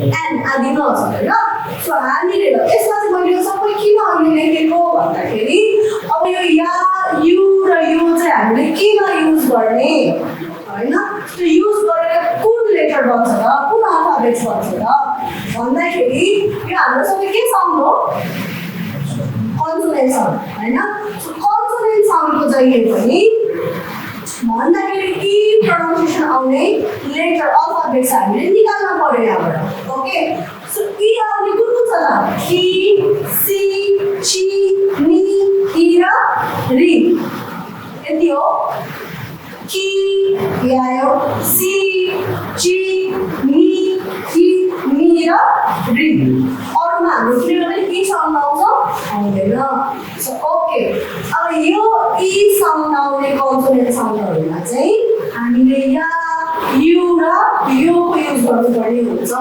an आदि नछ हैन so हामीले यसमा चाहिँ मैले यो सबै किन अहिले लेखेको भन्दाखेरि अब यो या यु र यु चाहिँ हामीले किन युज गर्ने हैन त्यो युज गरेर कुन लेटर बन्छ र कुन अल्फाबेट्स बन्छ र भन्दाखेरि यो हाम्रो सबै के साउन्ड हो कन्सोनेन्ट साउन्ड हैन सो कन्सोनेन्ट साउन्डको जहिले पनि भन्दाखेरि ई प्रोनाउन्सिएसन आउने लेटर अल्फाबेट्स हामीले निकाल्न पर्यो यहाँबाट ओके सो ई आउने कुन कुन छ त कि सी ची नि ई र री यति हो कि आयो सी ची नि ई र री अरूमा हाम्रो कुनै पनि ई साउन्ड आउँछ आउँदैन सो ओके अब यो ई साउन्ड आउने कन्सोनेन्ट साउन्डहरुमा चाहिँ हामीले या यु र योको युज गर्नुपर्ने हुन्छ